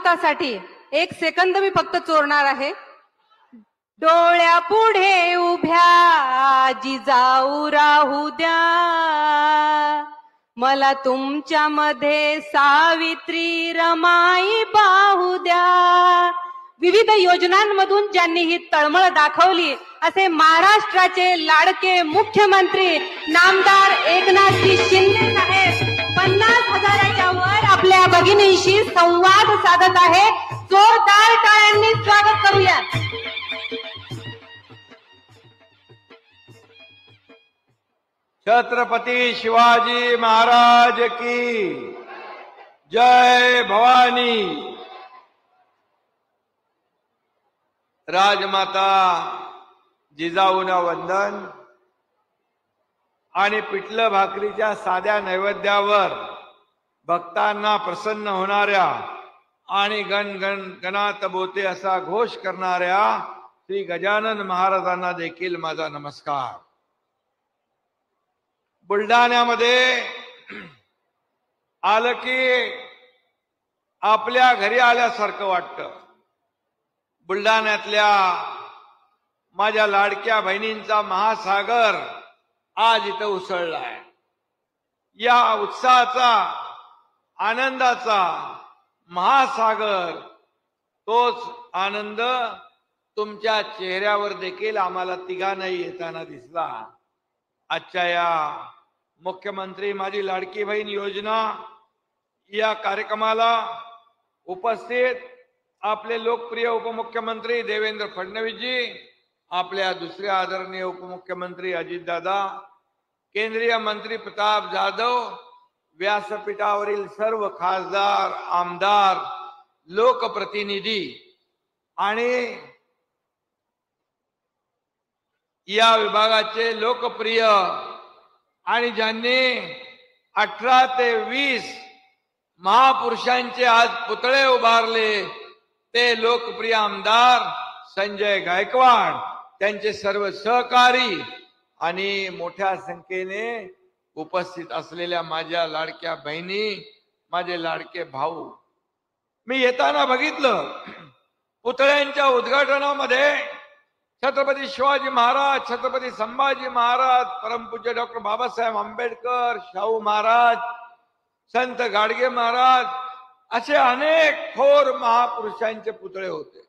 मुहूर्तासाठी एक सेकंद मी फक्त चोरणार आहे. डोळ्या पुढे उभ्या जिजाऊ राहू द्या, मला तुमच्यामध्ये सावित्री रमाई पाहू द्या. विविध योजनांमधून ज्यांनी ही तळमळ दाखवली असे महाराष्ट्राचे लाडके मुख्यमंत्री नामदार एकनाथजी शिंदे साहेब 50,000च्या वर आपल्या भगिनींशी संवाद साधत आहे. जोरदार टाळ्यांनी स्वागत करूया. छत्रपती शिवाजी महाराज की जय. भवानी. राजमाता जिजाऊना वंदन. आणि पिठलं भाकरीच्या साध्या नैवेद्यावर भक्तांना प्रसन्न होणाऱ्या आणि गण गण गणात बोते असा घोष करणाऱ्या श्री गजानन महाराजांना देखील माझा नमस्कार. बुलढाण्यामध्ये आलं की आपल्या घरी आल्यासारखं वाटतं. बुलढाण्यातल्या माझ्या लाडक्या बहिणींचा महासागर आज इथं उसळलाय. या उत्साहाचा आनंदाचा महासागर तोच आनंद तुमच्या चेहऱ्यावर देखील आम्हाला तिघांनाही येताना दिसला. आजच्या या मुख्यमंत्री माझी लाडकी बहीण योजना या कार्यक्रमाला उपस्थित आपले लोकप्रिय उपमुख्यमंत्री देवेंद्र फडणवीसजी, आपल्या दुसऱ्या आदरणीय उपमुख्यमंत्री अजितदादा, केंद्रीय मंत्री प्रताप जाधव, व्यासपीठावरील सर्व खासदार, आमदार, लोकप्रतिनिधी आणि या विभागाचे लोकप्रिय आणि ज्यांनी 18 ते 20 महापुरुषांचे आज पुतळे उभारले ते लोकप्रिय आमदार संजय गायकवाड, त्यांचे सर्व सहकारी आणि मोठ्या संख्येने उपस्थित असलेल्या माझ्या लाडक्या बहिणी, माझे लाडके भाऊ. मी येताना बघितलं पुतळ्यांच्या उद्घाटनामध्ये छत्रपती शिवाजी महाराज, छत्रपती संभाजी महाराज, परमपूज्य डॉक्टर बाबासाहेब आंबेडकर, शाहू महाराज, संत गाडगे महाराज असे अनेक थोर महापुरुषांचे पुतळे होते.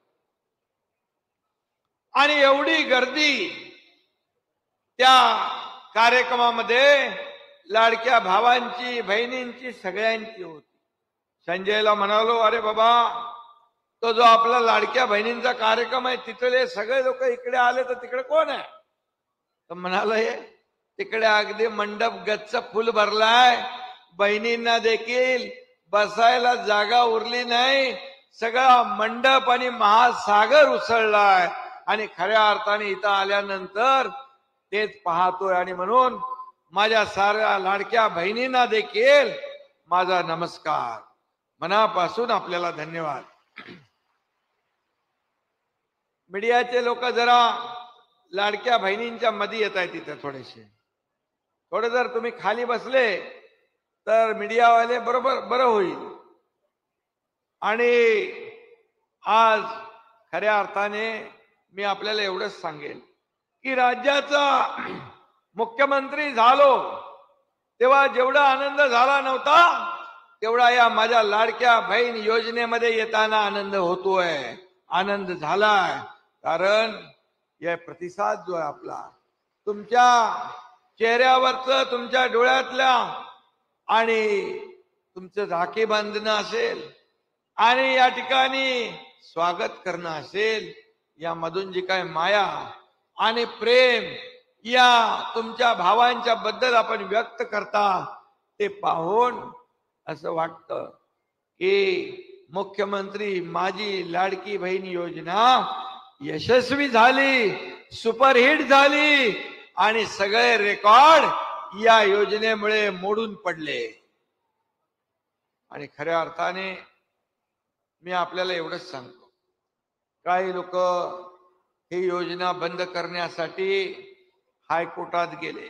आणि एवढी गर्दी त्या कार्यक्रमामध्ये लाडक्या भावांची, बहिणींची, सगळ्यांची होती. संजयला म्हणालो, अरे बाबा, तो जो आपला लाडक्या बहिणींचा कार्यक्रम आहे तिथले सगळे लोक इकडे आले तर तिकडे कोण आहे? तर म्हणाला, हे तिकडे अगदी मंडप गच्च फुल भरलाय, बहिणींना देखील बसायला जागा उरली नाही, सगळा मंडप आणि महासागर उसळलाय. आणि खऱ्या अर्थाने इथं आल्यानंतर तेच पाहतोय. आणि म्हणून माझ्या साऱ्या लाडक्या बहिणींना देखील माझा नमस्कार, मनापासून आपल्याला धन्यवाद. मीडियाचे लोक जरा लाडक्या बहिणींच्या मध्ये येत आहेत तिथे थोडे जर तुम्ही खाली बसले तर मीडियावाले बरोबर बरं होईल. आणि आज खऱ्या अर्थाने मी आपल्याला एवढंच सांगेन की राज्याचा मुख्यमंत्री झालो तेव्हा जेवढा आनंद झाला नव्हता तेवढा या माझ्या लाडक्या बहीण योजनेमध्ये येताना आनंद होतोय, आनंद झालाय. कारण या प्रतिसाद जो आहे आपला, तुमच्या चेहऱ्यावरचं, तुमच्या डोळ्यातल्या आणि तुमचं राखी बांधणं असेल आणि या ठिकाणी स्वागत करणं असेल, यामधून जी काय माया आणि प्रेम या तुमच्या भावांच्या बद्दल आपण व्यक्त करता ते पाहून असं वाटतं की मुख्यमंत्री माझी लाडकी बहीण योजना यशस्वी झाली, सुपरहिट झाली आणि सगळे रेकॉर्ड या योजनेमुळे मोडून पडले. आणि खऱ्या अर्थाने मी आपल्याला एवढंच सांगतो, काही लोक ही योजना बंद करण्यासाठी हायकोर्टात गेले,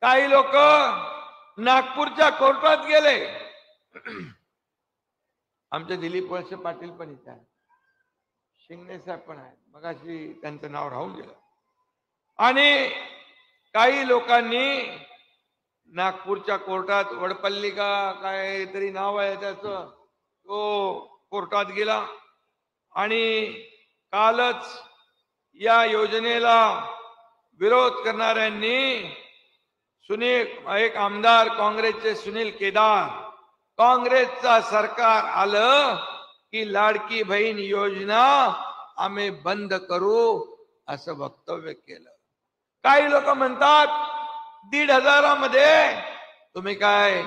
काही लोक नागपूरच्या कोर्टात गेले. आमचे दिलीप वळसे पाटील पण इथे आहेत, शिंगणे साहेब पण आहेत, मगाशी त्यांचं नाव राहून गेलं. आणि काही लोकांनी नागपूरच्या कोर्टात वडपल्ली का काहीतरी नाव आहे त्याचं, तो कोर्टात गेला आणि कालच या योजनेला विरोध करणाऱ्यांनी एक आमदार काँग्रेसचे सुनील केदार, काँग्रेसचा सरकार आलं की लाडकी बहीण योजना आम्ही बंद करू असं वक्तव्य केलं. काही लोक म्हणतात 1,500 मध्ये तुम्ही काय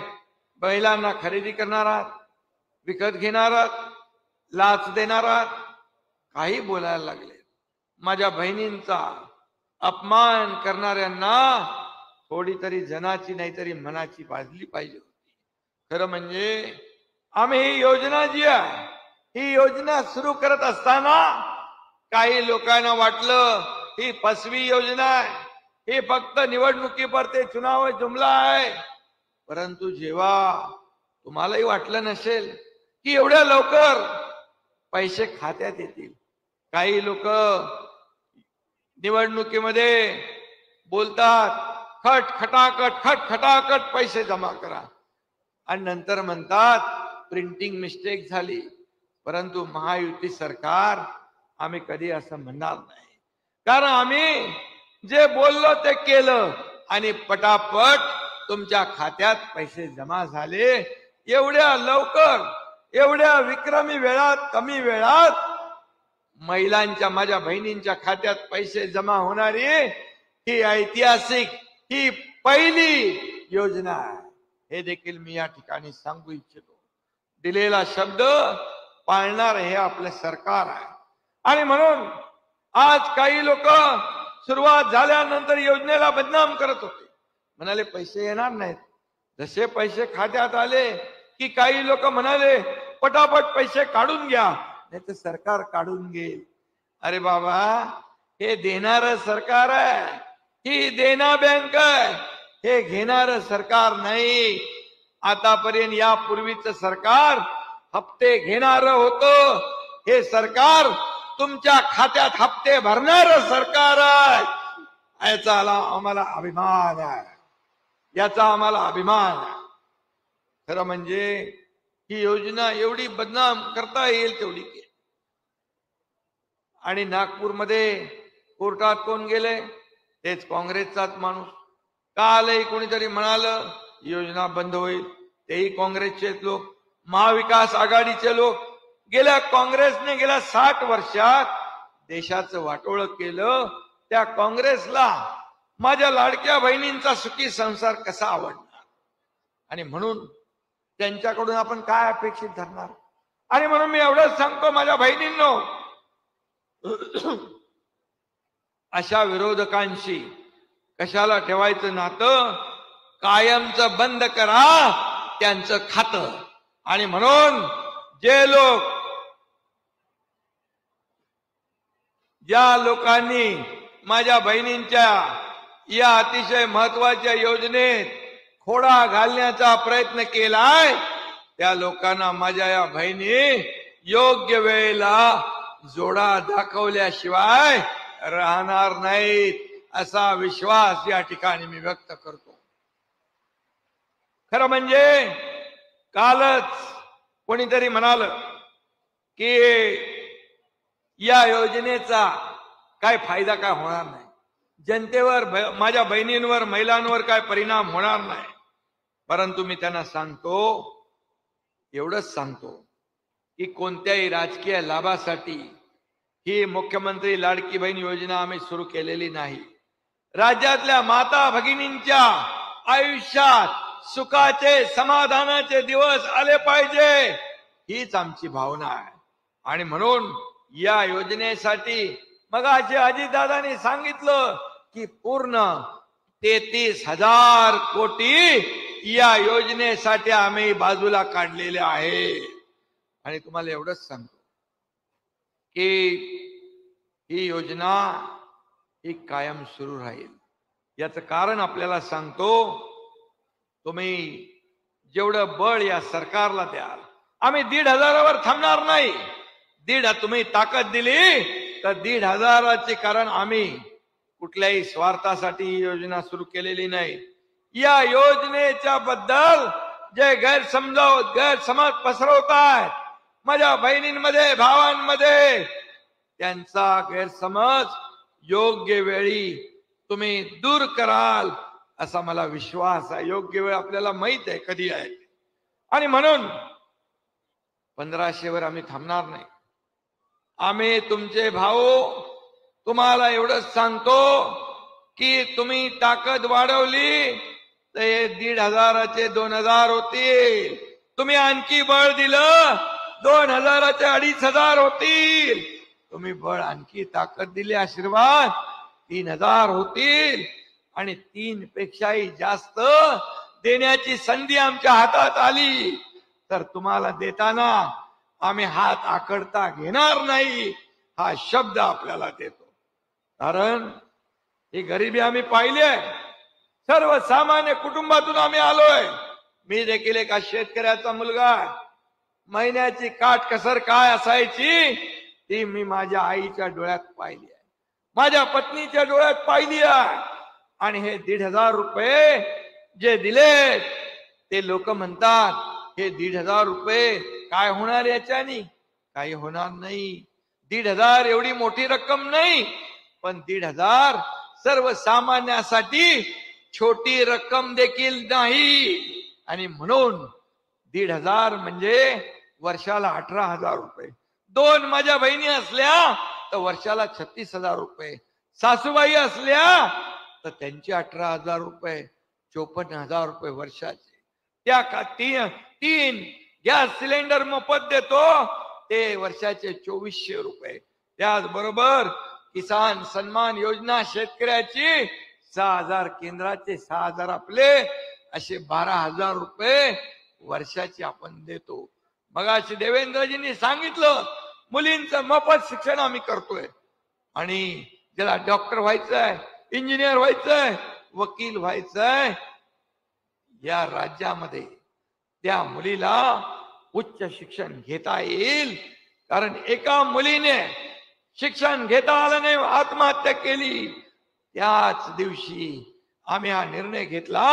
महिलांना खरेदी करणार आहात, विकत घेणार आहात, लाच देणार आहात, काही बोलायला लागले. माझ्या बहिणींचा अपमान करणाऱ्यांना थोडी तरी जनाची नाही तरी मनाची बाजली पाहिजे होती. खरं म्हणजे आम्ही ही योजना जी आहे, ही योजना सुरू करत असताना काही लोकांना वाटलं ही फसवी योजना आहे, ही फक्त निवडणुकीपुरते चुनाव जुमला आहे. परंतु जेव्हा तुम्हालाही वाटलं नसेल की एवढ्या लवकर पैसे खात्यात येतील, काही लोक निवडणुकीमध्ये बोलतात खटाखट पैसे जमा करा आणि नंतर म्हणतात प्रिंटिंग मिस्टेक झाली. परंतु महायुती सरकार आम्ही कधी असं म्हणणार नाही, कारण आम्ही जे बोललो ते केलं आणि पटापट तुमच्या खात्यात पैसे जमा झाले. एवढ्या लवकर, एवढ्या विक्रमी वेळात, कमी वेळात महिलांच्या, माझ्या बहिणींच्या खात्यात पैसे जमा होणारी ही ऐतिहासिक, ही पहिली योजना आहे. हे देखील मी या ठिकाणी सांगू इच्छितो. दिलेला शब्द पाळणार हे आपले सरकार आहे. आणि म्हणून आज काही लोक सुरुवात झाल्यानंतर योजनेला बदनाम करत होते, म्हणाले पैसे येणार नाहीत. जसे पैसे खात्यात आले की काही लोक म्हणाले पटापट पैसे काढून घ्या, नाही तर सरकार काढून घेईल. अरे बाबा, हे देणारं सरकार आहे, ही देना बँक आहे, हे घेणारं सरकार नाही. आतापर्यंत यापूर्वीच सरकार हप्ते घेणारं होतं, हे सरकार तुमच्या खात्यात हप्ते भरणारं सरकार आहे. याचा आम्हाला अभिमान आहे, याचा आम्हाला अभिमान आहे. खरं म्हणजे ही योजना एवढी बदनाम करता येईल तेवढी केली. आणि नागपूरमध्ये कोर्टात कोण गेले? तेच काँग्रेसचाच माणूस. कालही कोणीतरी म्हणालं योजना बंद होईल, तेही काँग्रेसचे लोक, महाविकास आघाडीचे लोक. काँग्रेसने गेल्या 60 वर्षात देशाचं वाटोळं केलं. त्या काँग्रेसला माझ्या लाडक्या बहिणींचा सुखी संसार कसा आवडणार? आणि म्हणून त्यांच्याकडून आपण काय अपेक्षित धरणार? आणि म्हणून मी एवढंच सांगतो माझ्या बहिणींनो, अशा विरोधकांशी कशाला ठेवायचं नातं? कायमचं बंद करा त्यांचं खातं. आणि म्हणून ज्या लोकांनी माझ्या बहिणींच्या या अतिशय महत्वाच्या योजनेत खोडा घालण्याचा प्रयत्न केलाय, त्या लोकांना माझ्या या बहिणी योग्य वेळेला जोडा दाखवल्याशिवाय राहणार नाहीत, असा विश्वास या ठिकाणी मी व्यक्त करतो. खरं म्हणजे कालच कोणीतरी म्हणालं की या योजनेचा काय फायदा काय होणार नाही, जनतेवर, माझ्या बहिणींवर, महिलांवर काय परिणाम होणार नाही. परंतु मी त्यांना सांगतो, एवढंच सांगतो की कोणत्याही राजकीय लाभासाठी ही मुख्यमंत्री लाडकी बहीण योजना आम्ही सुरू केलेली नाही. राज्यातल्या माता भगिनींच्या आयुष्यात सुखाचे, समाधानाचे दिवस आले पाहिजे, हीच आमची भावना आहे. आणि म्हणून या योजनेसाठी मगाशी अजितदादांनी सांगितलं की पूर्ण 33,000 कोटी या योजनेसाठी आम्ही बाजूला काढलेले आहे. आणि तुम्हाला एवढंच सांगतो की ही योजना ही कायम सुरू राहील. याचं कारण आपल्याला सांगतो. तुम्ही जेवढं बळ या सरकारला द्याल आम्ही 1,500वर थांबणार नाही. तुम्ही ताकद दिली तर 1,500चे, कारण आम्ही कुठल्याही स्वार्थासाठी ही योजना सुरू केलेली नाही. या योजनेच्या बद्दल जे गैरसमज पसरवतायत माझ्या बहिणींमध्ये, भावांमध्ये, त्यांचा गैरसमज योग्य वेळी तुम्ही दूर कराल असा मला विश्वास आहे. योग्य वेळ आपल्याला माहित आहे कधी आहे, आणि म्हणून 1500वर आम्ही थांबणार नाही. आम्ही तुमचे भाऊ, तुम्हाला एवढंच सांगतो की तुम्ही ताकद वाढवली तर हे 1,500चे 2,000 होतील. तुम्ही आणखी बळ दिलं 2,000चे 2,500 होतील. तुम्ही बळ आणखी ताकद दिली, आशीर्वाद, 3,000 होतील. आणि 3 पेक्षाही जास्त देण्याची संधी आमच्या हातात आली तर तुम्हाला देताना आम्ही हात आखडता घेणार नाही हा शब्द आपल्याला देतो. कारण ही गरिबी आम्ही पाहिली आहे. सर्वसामान्य कुटुंबातून आम्ही आलोय. मी देखील एका शेतकऱ्याचा मुलगा आहे. महिन्याची काटकसर काय असायची ती मी माझ्या आईच्या डोळ्यात पाहिली आहे, माझ्या पत्नीच्या डोळ्यात पाहिली आहे. आणि हे 1,500 रुपये जे दिले ते लोक म्हणतात हे 1,500 रुपये काय होणार याच्यानी? काही होणार नाही. 1,500 एवढी मोठी रक्कम नाही, पण 1,500 सर्वसामान्यासाठी छोटी रक्कम देखील नाही. आणि म्हणून 1,500 म्हणजे वर्षाला 18,000 रुपये. 2 माझ्या बहिणी असल्या तर वर्षाला 36,000 रुपये. सासूबाई असल्या तर त्यांचे 18,000 रुपये, 54,000 रुपये वर्षाचे. त्या 3 गॅस सिलेंडर मोफत देतो ते वर्षाचे 2,400 रुपये. त्याचबरोबर किसान सन्मान योजना शेतकऱ्याची 6,000 केंद्राचे, 6,000 आपले, असे 12,000 रुपये वर्षाचे आपण देतो. मगाशी देवेंद्रजींनी सांगितलं मुलींचं मोफत शिक्षण आम्ही करतोय. आणि ज्याला डॉक्टर व्हायचंय, इंजिनियर व्हायचंय, वकील व्हायचंय, या राज्यामध्ये त्या मुलीला उच्च शिक्षण घेता येईल. कारण एका मुलीने शिक्षण घेता आलं नाही, आत्महत्या केली, त्याच दिवशी आम्ही हा निर्णय घेतला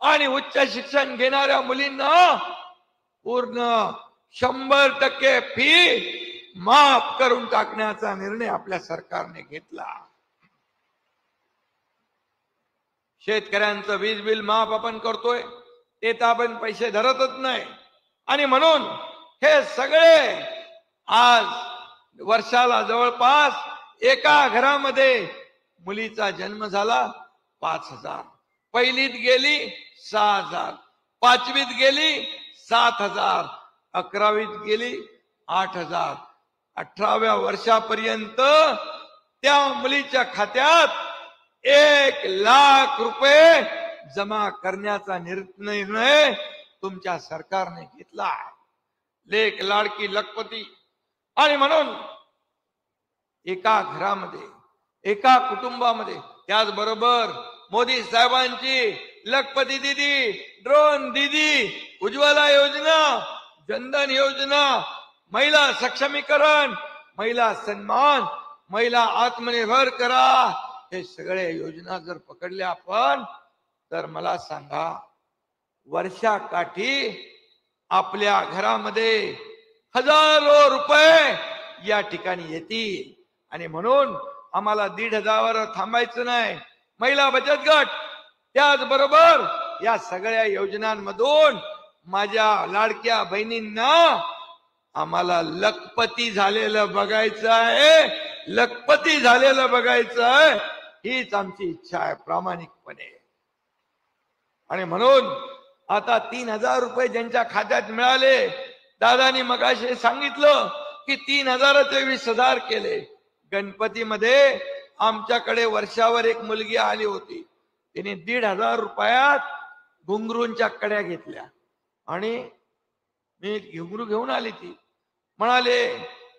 आणि उच्च शिक्षण घेणाऱ्या मुलींना पूर्ण 100% फी माफ करून टाकण्याचा निर्णय आपल्या सरकारने घेतला. शेतकऱ्यांचं वीज बिल माफ आपण करतोय, ते तर आपण पैसे धरतच नाही. आणि म्हणून हे सगळे आज वर्षाला जवळपास एका घरामध्ये मुलीचा जन्म झाला 5,000, पहिलीत गेली 6,000, 5वीत गेली 7,000, 11वीत गेली 8,000. 18व्या वर्षापर्यंत त्या मुलीच्या खात्यात 1,00,000 रुपये जमा करण्याचा निर्णय तुमच्या सरकारने घेतला. लेक लाडकी लखपती. आणि म्हणून एका घरामध्ये, एका कुटुंबामध्ये, त्याचबरोबर मोदी साहेबांची लखपती दीदी, ड्रोन दीदी, उज्ज्वला योजना, जनधन योजना, महिला सक्षमीकरण, महिला सन्मान, महिला आत्मनिर्भर करा, हे सगळे योजना जर पकडल्या आपण तर मला सांगा वर्षाकाठी आपल्या घरामध्ये हजारो रुपये या ठिकाणी येतील. आणि म्हणून आम्हाला 1,500 थांबायचं नाही. महिला बचत गट, त्याचबरोबर या सगळ्या योजनांमधून माझ्या लाडक्या बहिणींना आम्हाला लखपती झालेलं बघायचं आहे, लखपती झालेलं बघायचं आहे, हीच आमची इच्छा आहे प्रामाणिकपणे. आणि म्हणून आता 3,000 रुपये ज्यांच्या खात्यात मिळाले, दादानी मगाशी सांगितलं की 3,000चे 20,000 केले. गणपतीमध्ये आमच्याकडे वर्षावर एक मुलगी आली होती, तिने 1,500 रुपयात घुंगरूंच्या कड्या घेतल्या. आणि मी घुंगरू घेऊन आली, ती म्हणाले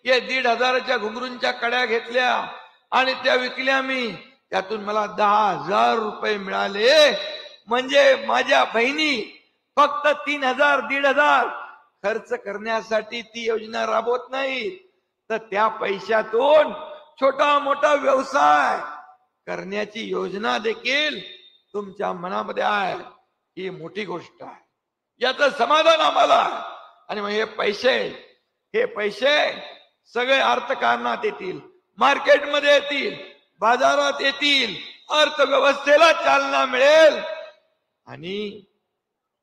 ये 1,500च्या घुंगरूंच्या कड्या घेतल्या आणि त्या विकल्या मी, त्यातून मला 10,000 रुपये मिळाले. म्हणजे माझ्या बहिणी फक्त 3,000 1,500 खर्च करण्यासाठी ती योजना राबवत नाही, तर त्या पैशातून छोटा मोठा व्यवसाय करण्याची योजना देखील तुमच्या मनामध्ये आहे. ही मोठी गोष्ट आहे, याचं समाधान आम्हाला आहे. आणि मग हे पैसे सगळे अर्थकारणात येतील, मार्केटमध्ये येतील, बाजारात येतील, अर्थव्यवस्थेला चालना मिळेल. आणि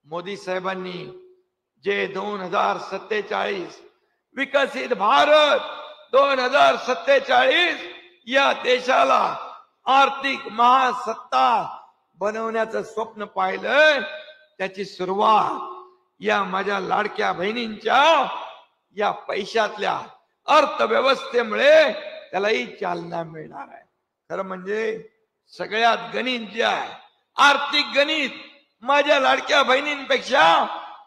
मोदी साहेबांनी जे 2047 विकसित भारत 2047 या देशाला आर्थिक महासत्ता बनवण्याचं स्वप्न पाहिलंय, त्याची सुरुवात या माझ्या लाडक्या बहिणींच्या या पैशातल्या अर्थव्यवस्थेमुळे त्यालाही चालना मिळणार आहे. खरं म्हणजे सगळ्यात गणित जे आहे, आर्थिक गणित, माझ्या लाडक्या बहिणींपेक्षा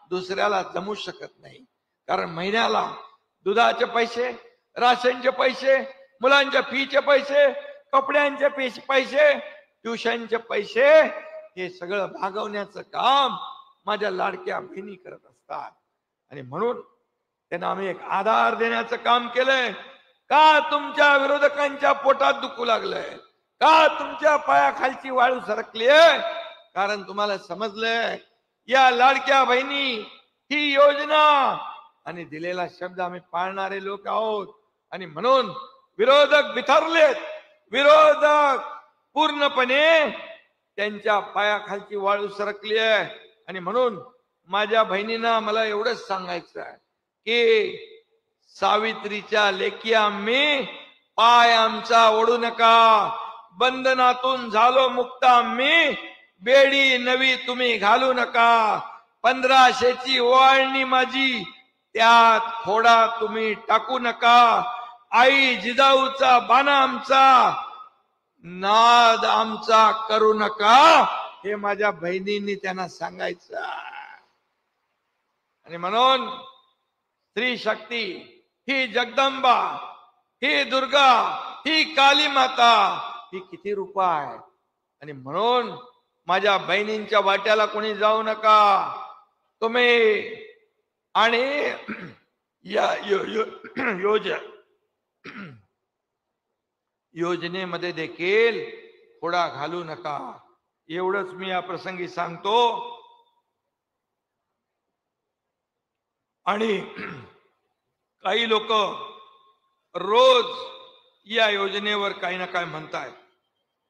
दुसऱ्याला जमू शकत नाही. कारण महिन्याला दुधाचे पैसे, राशनचे पैसे, मुलांच्या फीचे पैसे, कपड्यांचे पैसे, ट्युशनचे पैसे, हे सगळं भागवण्याचं काम माझ्या लाडक्या बहिणी करत असतात. आणि म्हणून त्यांना आम्ही एक आधार देण्याचं काम केलंय. का तुमच्या विरोधकांच्या पोटात दुखू लागलंय, का तुमच्या पायाखालची वाळू सरकली आहे? कारण तुम्हाला समजलंय या लाडक्या बहिणी ही योजना आणि दिलेला शब्द आम्ही पाळणारे लोक आहोत. आणि म्हणून विरोधक बिथरलेत, विरोधक पूर्णपणे त्यांच्या पायाखालची वाळू सरकली आहे. आणि म्हणून माझ्या बहिणींना मला एवढंच सांगायचं आहे की सावित्रीच्या लेकी आम्ही, पाय आमचा ओढू नका, बंधनातून झालो मुक्त आम्ही, बेडी नवी तुम्ही घालू नका. 1500ची ओवाळणी माझी, त्यात थोडा तुम्ही टाकू नका. आई जिजाऊचा बाणा आमचा, नाद आमचा करू नका. हे माझ्या बहिणींनी त्यांना सांगायचं. आणि म्हणून स्त्री शक्ती ही जगदंबा, ही दुर्गा, ही काली माता, ही किती रूप आहे. आणि म्हणून माझ्या बहिणींच्या वाट्याला कोणी जाऊ नका तुम्ही. आणि या योजनेमध्ये देखील थोडा घालू नका. एवढंच मी या प्रसंगी सांगतो. आणि काही लोक रोज या योजनेवर काही ना काय म्हणतायत.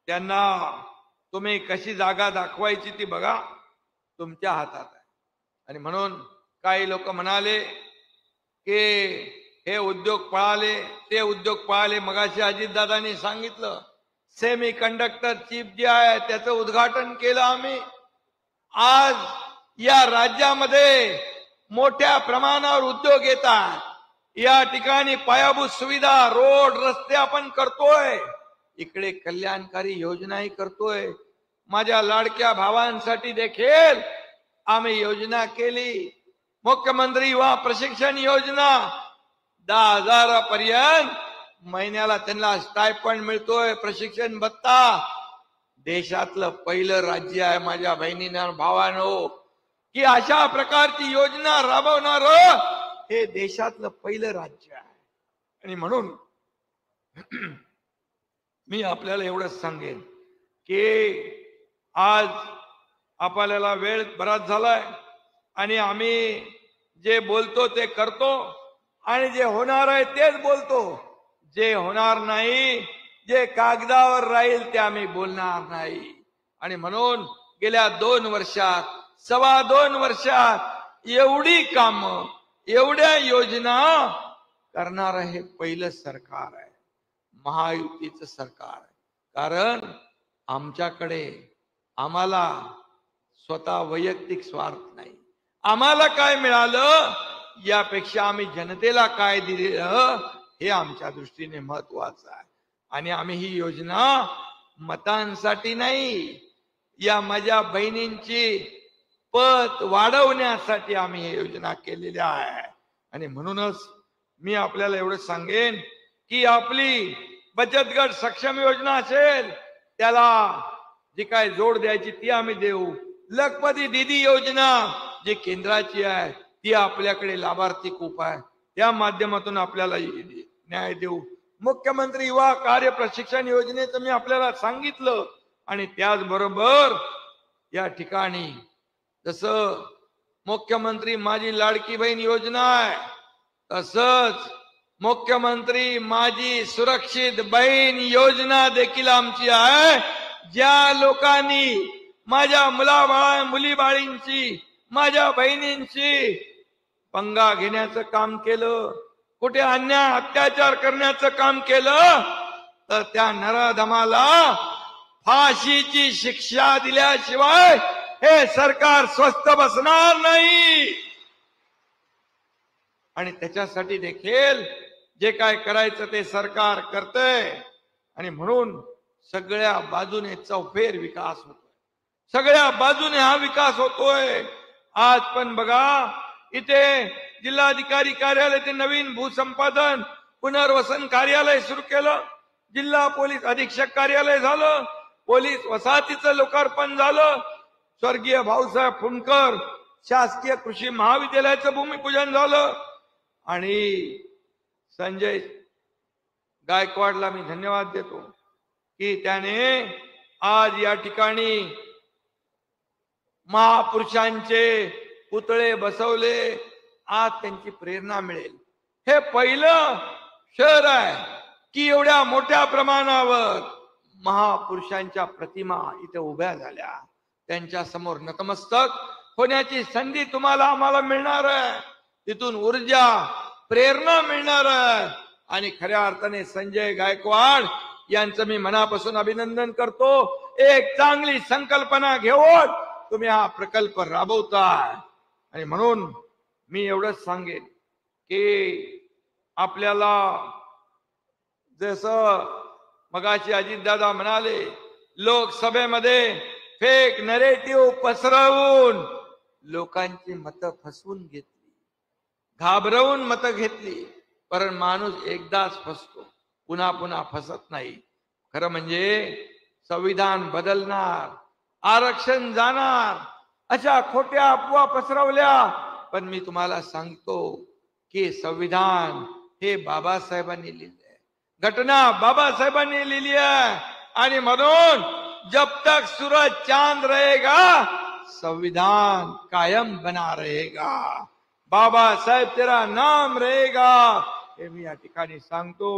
त्यांना तुम्ही कशी जागा दाखवायची ती बघा, तुमच्या हातात आहे. आणि म्हणून काही लोक म्हणाले की हे उद्योग पळाले, ते उद्योग पळाले. मगाशी अजितदादांनी सांगितलं, सेमी कंडक्टर चिप जे आहे त्याचं उद्घाटन केलं आम्ही. आज या राज्यामध्ये मोठ्या प्रमाणावर उद्योग येतात. या ठिकाणी पायाभूत सुविधा, रोड, रस्ते आपण करतोय. इकडे कल्याणकारी योजनाही करतोय. माझ्या लाडक्या भावांसाठी देखील आम्ही योजना केली. मुख्यमंत्री युवा प्रशिक्षण योजना 10,000 पर्यंत महिन्याला त्यांना स्टायफंड मिळतोय, प्रशिक्षण भत्ता. देशातलं पहिलं राज्य आहे माझ्या बहिणींना भावांनो की अशा प्रकारची योजना राबवणार हे देशातलं पहिलं राज्य आहे. आणि म्हणून मी आपल्याला एवढंच सांगेन की आज आपल्याला वेळ बराच झालाय आणि आम्ही जे बोलतो ते करतो आणि जे होणार आहे तेच बोलतो. जे होणार नाही, जे कागदावर राहील ते आम्ही बोलणार नाही. आणि म्हणून गेल्या 2 वर्षात, 2.25 वर्षात एवढी कामं, एवढ्या योजना करणार हे पहिलं सरकार आहे, महायुतीचं सरकार आहे. कारण आमच्याकडे आम्हाला स्वतः वैयक्तिक स्वार्थ नाही. आम्हाला काय मिळालं यापेक्षा आम्ही जनतेला काय दिलं हे आमच्या दृष्टीने महत्वाचं आहे. आणि आम्ही ही योजना मतांसाठी नाही, या माझ्या बहिणींची पत वाढवण्यासाठी आम्ही ही योजना केलेली आहे. आणि म्हणूनच मी आपल्याला एवढं सांगेन की आपली बचत गट सक्षम योजना असेल त्याला जी काय जोड द्यायची ती आम्ही देऊ. लखपती दीदी योजना जी केंद्राची आहे ती आपल्याकडे लाभार्थी खूप आहे, त्या माध्यमातून आपल्याला न्याय देऊ. मुख्यमंत्री युवा कार्य प्रशिक्षण योजनेचं मी आपल्याला सांगितलं. आणि त्याचबरोबर या ठिकाणी जसं मुख्यमंत्री माझी लाडकी बहीण योजना आहे, तसंच मुख्यमंत्री माझी सुरक्षित बहीण योजना देखील आमची आहे. ज्या लोकांनी माझ्या मुली बाळींची, माझ्या बहिणींची पंगा घेण्याचं काम केलं, कुठे अन्याय अत्याचार करण्याचं काम केलं, तर त्या नराधमाला फाशीची शिक्षा दिल्याशिवाय हे सरकार स्वस्थ बसणार नाही. आणि त्याच्यासाठी देखील जे काय करायचं ते सरकार करतंय. आणि म्हणून सगळ्या बाजूने चौफेर विकास होतोय, सगळ्या बाजूने हा विकास होतोय. आज पण बघा, इथे जिल्हाधिकारी कार्यालय ते नवीन भूसंपादन पुनर्वसन कार्यालय सुरू केलं, जिल्हा पोलीस अधीक्षक कार्यालय झालं, पोलीस वसाहतीचं लोकार्पण झालं, स्वर्गीय भाऊसाहेब फुंडकर शासकीय कृषी महाविद्यालयाचं भूमिपूजन झालं. आणि संजय गायकवाडला मी धन्यवाद देतो की त्याने आज या ठिकाणी महापुरुषांचे पुतळे बसवले. आज त्यांची प्रेरणा मिळेल. हे पहिलं शहर आहे की एवढ्या मोठ्या प्रमाणावर महापुरुषांच्या प्रतिमा इथे उभ्या झाल्या. त्यांच्या समोर नतमस्तक होण्याची संधी तुम्हाला आम्हाला मिळणार आहे. तिथून ऊर्जा प्रेरणा मिळणार आहे. आणि खऱ्या अर्थाने संजय गायकवाड यांचं मी मनापासून अभिनंदन करतो. एक चांगली संकल्पना घेऊन तुम्ही हा प्रकल्प राबवताय. आणि म्हणून मी एवढंच सांगेन की आपल्याला जसं मगाशी अजितदादा म्हणाले, लोकसभेमध्ये फेक नरेटिव्ह पसरवून लोकांची मतं फसवून घेतली, घाबरवून मतं घेतली. पण माणूस एकदाच फसतो, पुन्हा पुन्हा फसत नाही. खरं म्हणजे संविधान बदलणार, आरक्षण जाणार, अशा खोट्या अफवा पसरवल्या. पण मी तुम्हाला सांगतो की संविधान हे बाबासाहेबांनी लिहिले आहे, घटना बाबासाहेबांनी लिहिली आहे. आणि म्हणून जब तक सूरज चांद रहेगा संविधान कायम बना रहेगा, बाबा साहेब तेरा नाम रहेगा, हे मी या ठिकाणी सांगतो.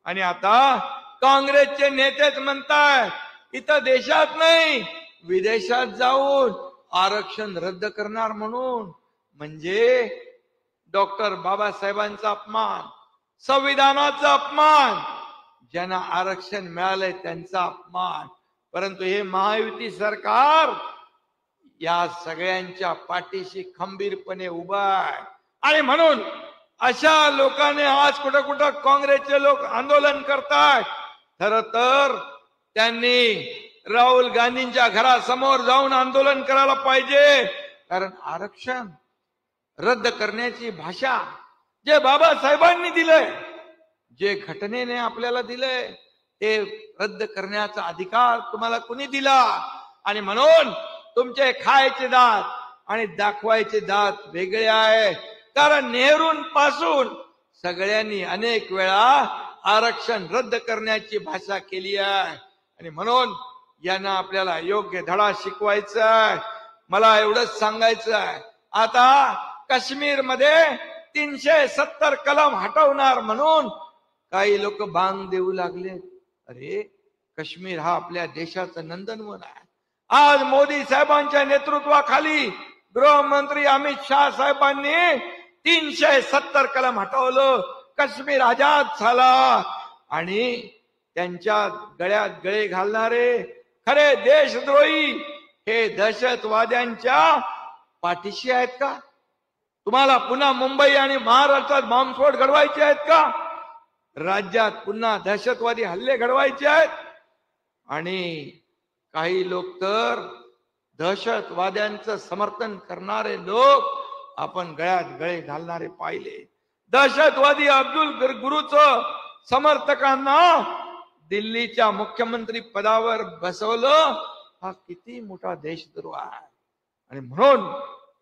आणि आता काँग्रेसचे नेतेच म्हणताय इथं देशात नाही विदेशात जाऊन आरक्षण रद्द करणार म्हणून. म्हणजे डॉक्टर बाबासाहेबांचा अपमान, संविधानाचा अपमान, ज्यांना आरक्षण मिळालंय त्यांचा अपमान. परंतु हे महायुती सरकार या सगळ्यांच्या पाठीशी खंबीरपणे उभा आहे. आणि म्हणून अशा लोकांनी आज कुठं कुठं काँग्रेसचे लोक आंदोलन करतात. खर तर त्यांनी राहुल गांधींच्या घरासमोर जाऊन आंदोलन करायला पाहिजे. कारण आरक्षण रद्द करण्याची भाषा जे बाबासाहेबांनी दिलंय, जे घटनेने आपल्याला दिलंय, ते रद्द करण्याचा अधिकार तुम्हाला कुणी दिला. आणि म्हणून तुमचे खायचे दात आणि दाखवायचे दात वेगळे आहे. कारण नेहरूंपासून सगळ्यांनी अनेक वेळा आरक्षण रद्द करण्याची भाषा केली आहे. आणि म्हणून यांना आपल्याला योग्य धडा शिकवायचा आहे. मला एवढंच सांगायचं आहे, आता काश्मीर मध्ये 370 कलम हटवणार म्हणून काही लोक बांग देऊ लागले. अरे काश्मीर हा आपल्या देशाचं नंदनवन आहे. आज मोदी साहेबांच्या नेतृत्वाखाली गृहमंत्री अमित शाह साहेबांनी 370 कलम हटवलं, काश्मीर आजाद झाला. आणि त्यांच्या गळ्यात गळे घालणारे खरे देशद्रोही हे दहशतवाद्यांच्या पाठीशी आहेत का? तुम्हाला पुन्हा मुंबई आणि महाराष्ट्रात बॉम्बस्फोट घडवायचे आहेत का? राज्यात पुन्हा दहशतवादी हल्ले घडवायचे आहेत? आणि काही लोक तर दहशतवाद्यांचं समर्थन करणारे लोक आपण गळ्यात गळे घालणारे पाहिले. दहशतवादी अब्दुल गुरुचं समर्थकांना दिल्लीच्या मुख्यमंत्री पदावर बसवलं. हा किती मोठा देशद्रोह आहे. आणि म्हणून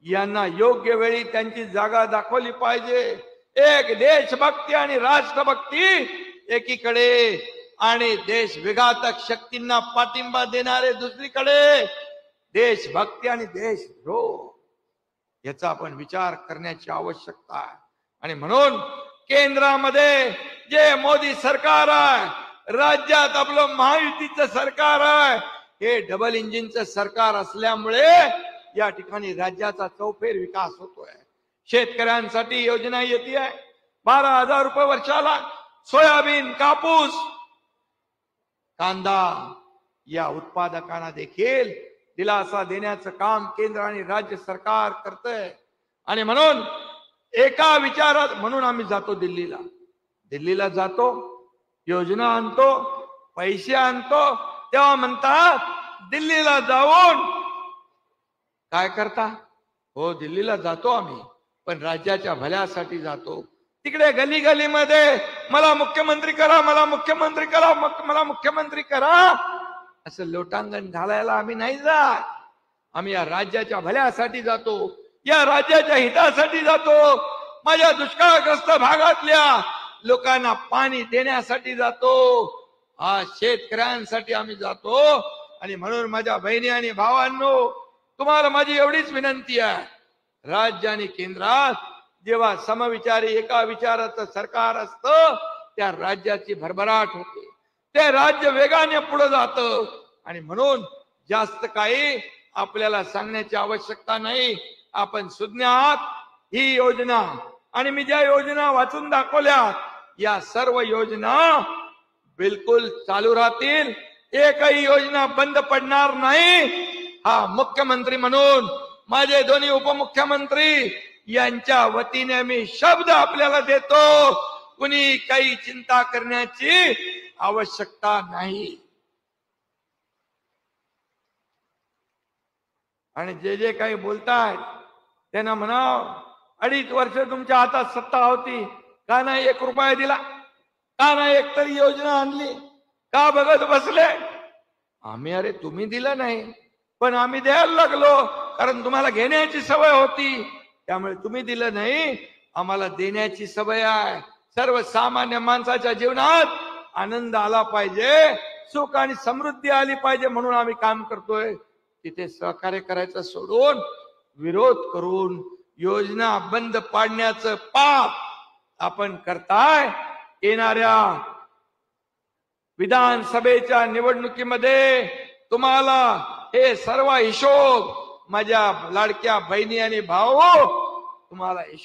यांना योग्य वेळी त्यांची जागा दाखवली पाहिजे. एक देशभक्ती आणि राष्ट्रभक्ती एकीकडे आणि देश विघातक शक्तींना पाठिंबा देणारे दुसरीकडे, देशभक्ती आणि देशद्रोह याचा आपण विचार करण्याची आवश्यकता आहे. आणि म्हणून केंद्रामध्ये जे मोदी सरकार आहे, राज्यात आपलं महायुतीचं सरकार आहे, हे डबल इंजिनचं सरकार असल्यामुळे या ठिकाणी राज्याचा चौफेर विकास होतोय. शेतकऱ्यांसाठी योजना येते आहे 12,000 रुपये वर्षाला. सोयाबीन, कापूस, कांदा या उत्पादकांना देखील दिलासा देण्याचं काम केंद्र आणि राज्य सरकार करतंय. आणि म्हणून एका विचारात म्हणून आम्ही जातो दिल्लीला जातो, योजना आणतो, पैसे आणतो, तेव्हा म्हणतात दिल्लीला जाऊन काय करता? हो, दिल्लीला जातो आम्ही, पण राज्याच्या भल्यासाठी जातो. तिकडे गली गलीमध्ये मला मुख्यमंत्री करा, मला मुख्यमंत्री करा, मला मुख्यमंत्री करा असं लोटांगण घालायला आम्ही नाही जात. आम्ही या राज्याच्या भल्यासाठी जातो, या राज्याच्या हितासाठी जातो. माझ्या दुष्काळग्रस्त भागातल्या लोकांना पाणी देण्यासाठी जातो. हा, शेतकऱ्यांसाठी आम्ही जातो. आणि म्हणून माझ्या बहिणी आणि भावांनो, तुम्हाला माझी एवढीच विनंती आहे, राज्य आणि केंद्रात जेव्हा समविचारी एका विचाराचं सरकार असतं, त्या राज्याची भरभराट होते, ते राज्य वेगाने पुढे जातं. आणि म्हणून जास्त काही आपल्याला सांगण्याची आवश्यकता नाही. आपण सुज्ञ आहात. ही योजना आणि मी ज्या योजना वाचून दाखवल्या, या सर्व योजना बिलकुल चालू राहतील. एकही योजना बंद पडणार नाही. हा, मुख्यमंत्री म्हणून माझे दोन्ही उपमुख्यमंत्री यांच्या वतीने मी शब्द आपल्याला देतो, कुणी काही चिंता करण्याची आवश्यकता नाही. आणि जे काही बोलतायत त्यांना म्हणाव, 2.5 वर्ष तुमच्या हातात सत्ता होती, का नाही 1 रुपया दिला? का नाही एक तरी योजना आणली? का बघत बसले? आम्ही, अरे तुम्ही दिलं नाही, पण आम्ही द्यायला लागलो, कारण तुम्हाला घेण्याची सवय होती, त्यामुळे तुम्ही दिलं नाही, आम्हाला देण्याची सवय आहे. सर्वसामान्य माणसाच्या जीवनात आनंद आला पाहिजे, सुख आणि समृद्धी आली पाहिजे, म्हणून आम्ही काम करतोय. तिथे सहकार्य करायचं सोडून विरोध करून योजना बंद पाडण्याचं पाप आपण करताय. येणाऱ्या विधानसभेच्या निवडणुकीमध्ये तुम्हाला हे सर्व हिशोब, माझ्या लाडक्या बहिणी आणि भाऊ, तुम्हाला हिशोब